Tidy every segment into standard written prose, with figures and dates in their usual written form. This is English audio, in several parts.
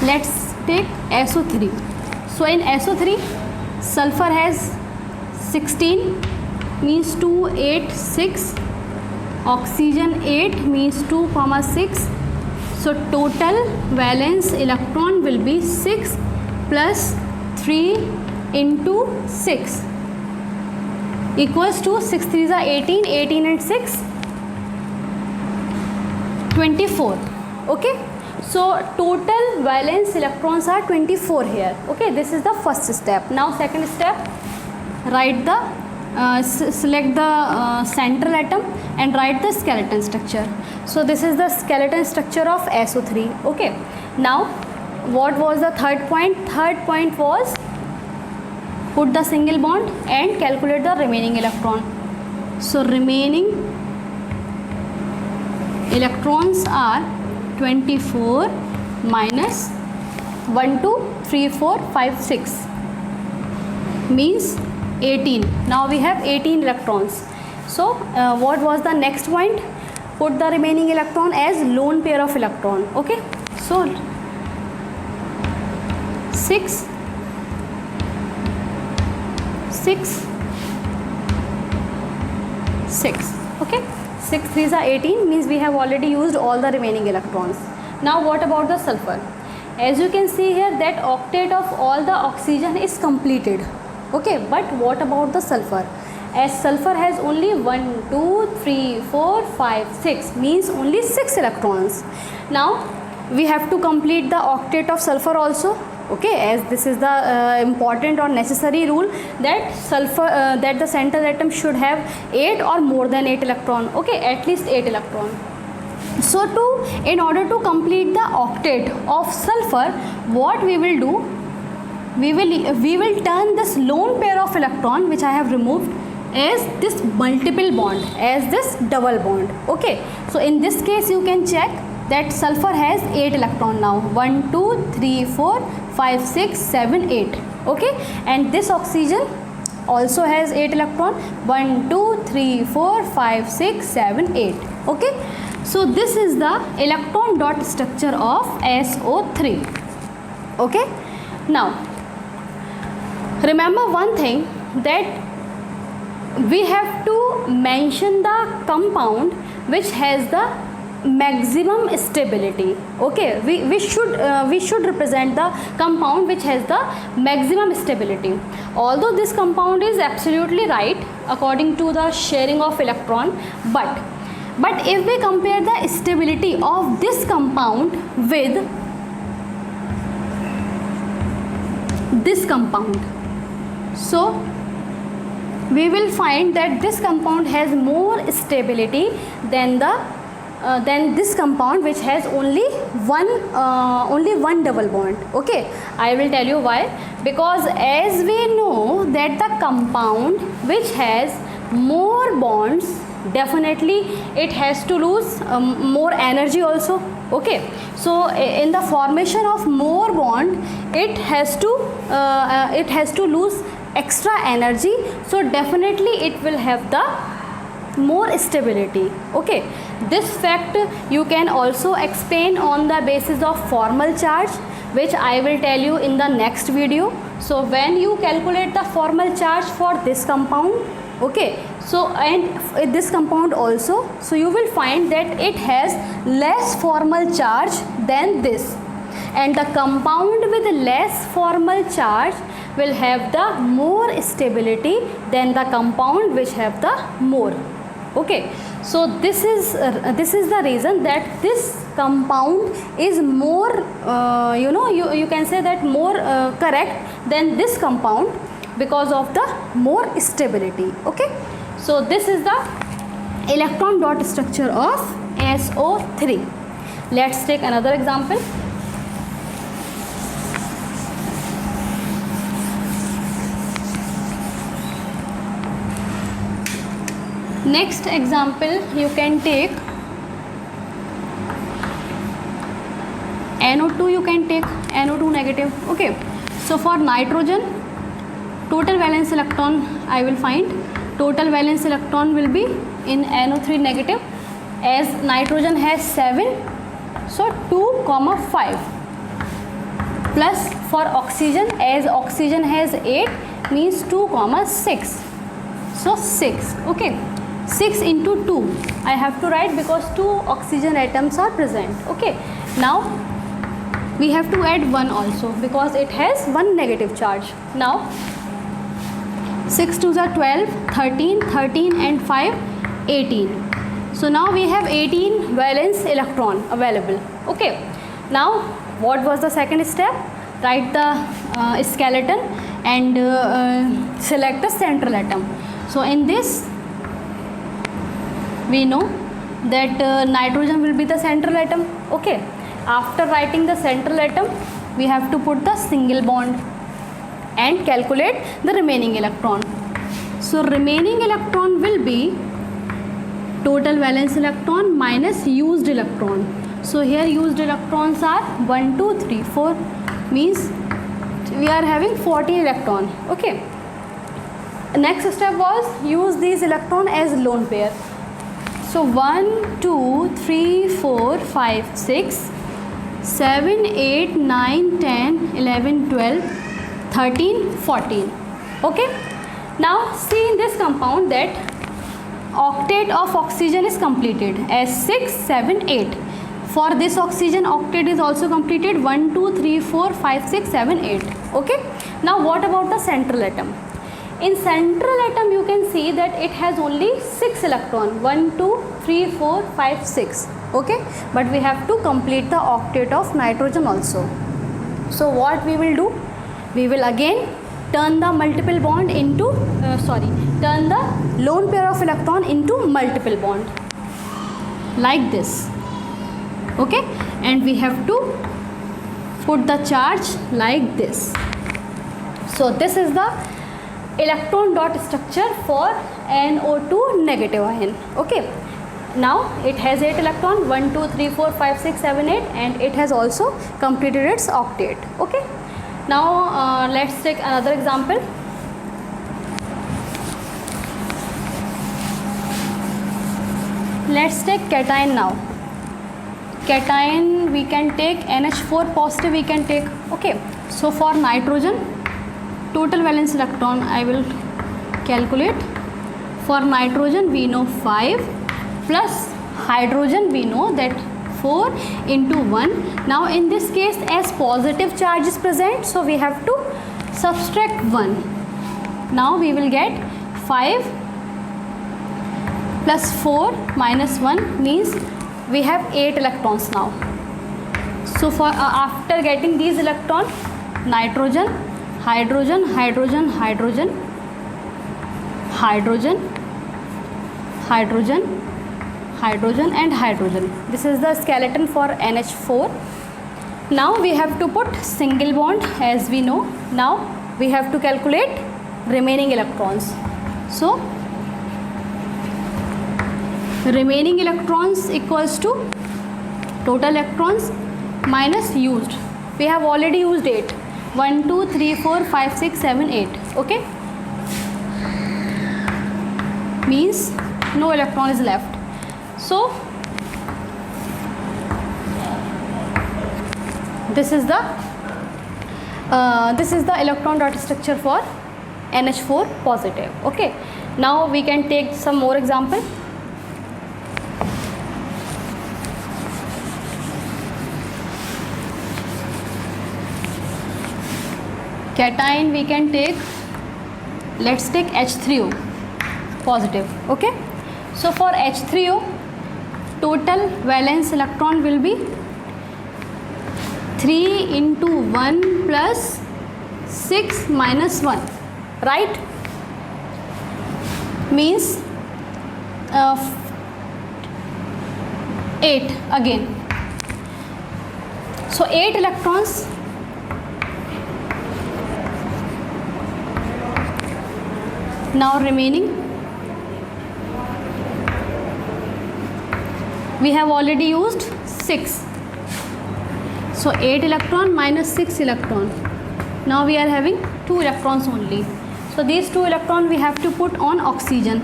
let's take SO3. So in SO3 sulfur has 16 means 2 8 6, oxygen 8 means 2 6. So total valence electron will be 6 plus 3 into 6 equals to 6 3s are 18, 18 and 6 24. Okay, so total valence electrons are 24 here. Okay, this is the first step. Now second step, write the select the central atom and write the skeleton structure. So this is the skeleton structure of SO3. Okay, now what was the third point? Third point was put the single bond and calculate the remaining electron. So remaining electrons are 24 minus 1 2 3 4 5 6 means 18. Now we have 18 electrons. So what was the next point? Put the remaining electron as lone pair of electron. Okay, so 6 6 6. Okay, 6 3s are 18 means we have already used all the remaining electrons. Now what about the sulfur? As you can see here that octet of all the oxygen is completed. Okay, but what about the sulfur? As sulfur has only 1 2 3 4 5 6 means only 6 electrons. Now we have to complete the octet of sulfur also. Okay, as this is the important or necessary rule that sulfur that the central atom should have 8 or more than 8 electron. Okay, at least 8 electron. So in order to complete the octet of sulfur, what we will do, we will turn this lone pair of electron which I have removed as this multiple bond, as this double bond. Okay, so in this case you can check that sulfur has 8 electron now. 1 2 3 4 5 6 7 8. Okay, and this oxygen also has 8 electron. 1 2 3 4 5 6 7 8. Okay, so this is the electron dot structure of SO3. Okay, now remember one thing, that we have to mention the compound which has the maximum stability. Okay, we should represent the compound which has the maximum stability. Although this compound is absolutely right according to the sharing of electron, but if we compare the stability of this compound with this compound, so we will find that this compound has more stability than this compound which has only one double bond. Okay, I will tell you why. Because as we know that the compound which has more bonds, definitely it has to lose more energy also. Okay, so in the formation of more bond, it has to lose extra energy, so definitely it will have the more stability. Okay, this fact you can also explain on the basis of formal charge, which I will tell you in the next video. So when you calculate the formal charge for this compound, okay, so and this compound also, so you will find that it has less formal charge than this, and the compound with less formal charge will have the more stability than the compound which have the more. Okay, so this is the reason that this compound is more you can say that more correct than this compound because of the more stability. Okay, so this is the electron dot structure of SO3. Let's take another example. Next example you can take NO2, you can take NO2 negative. Okay, so for nitrogen, total valence electron I will find. Total valence electron will be in NO3 negative, as nitrogen has 7, so 2, 5. plus for oxygen, as oxygen has 8 means 2 comma 6, so 6. Okay, 6 into 2 I have to write because 2 oxygen atoms are present. Okay, now we have to add 1 also because it has 1 negative charge. Now 6 2s are 12, 13, 13 and 5 18. So now we have 18 valence electron available. Okay, now what was the second step? Write the skeleton and select the central atom. So in this we know that nitrogen will be the central atom. Okay, after writing the central atom we have to put the single bond and calculate the remaining electron. So remaining electron will be total valence electron minus used electron. So here used electrons are 1 2 3 4, means we are having 14 electron. Okay, next step was use these electron as lone pair. So 1 2 3 4 5 6 7 8 9 10 11 12 13 14. Okay, now see in this compound that octet of oxygen is completed as 6 7 8. For this oxygen octet is also completed 1 2 3 4 5 6 7 8. Okay, now what about the central atom? In central atom you can see that it has only 6 electron, 1 2 3 4 5 6. Okay, but we have to complete the octet of nitrogen also. So what we will do? We will again turn the multiple bond into turn the lone pair of electron into multiple bond like this. Okay, and we have to put the charge like this. So this is the electron dot structure for NO2 negative ion. Okay, now it has 8 electron, 1 2 3 4 5 6 7 8, and it has also completed its octet. Okay, now let's take another example. Let's take cation now. Cation we can take NH4 positive we can take. Okay, so for nitrogen total valence electron I will calculate. For nitrogen we know 5 plus hydrogen we know that 4 into 1. Now in this case as positive charge is present, so we have to subtract 1. Now we will get 5 plus 4 minus 1 means we have 8 electrons now. So for after getting these electrons, nitrogen, hydrogen, hydrogen, hydrogen, hydrogen, hydrogen, hydrogen and hydrogen. This is the skeleton for NH4. Now we have to put single bond as we know. Now we have to calculate remaining electrons. So remaining electrons equals to total electrons minus used. We have already used 8. 1 2 3 4 5 6 7 8. Okay, means no electron is left. So this is the electron dot structure for NH4 positive. Okay, now we can take some more example. Cation we can take, let's take H3O positive. Okay, so for H3O total valence electron will be 3 into 1 plus 6 minus 1, right? Means 8 again. So 8 electrons. Now remaining, we have already used 6. So 8 electron minus 6 electron. Now we are having 2 electrons only. So these 2 electrons we have to put on oxygen.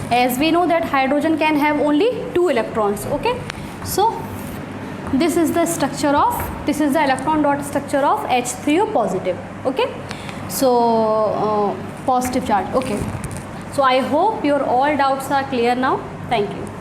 As we know that hydrogen can have only 2 electrons. Okay, so this is the structure of, this is the electron dot structure of H3O positive. Okay, so positive charge. Okay, so I hope your all doubts are clear now. Thank you.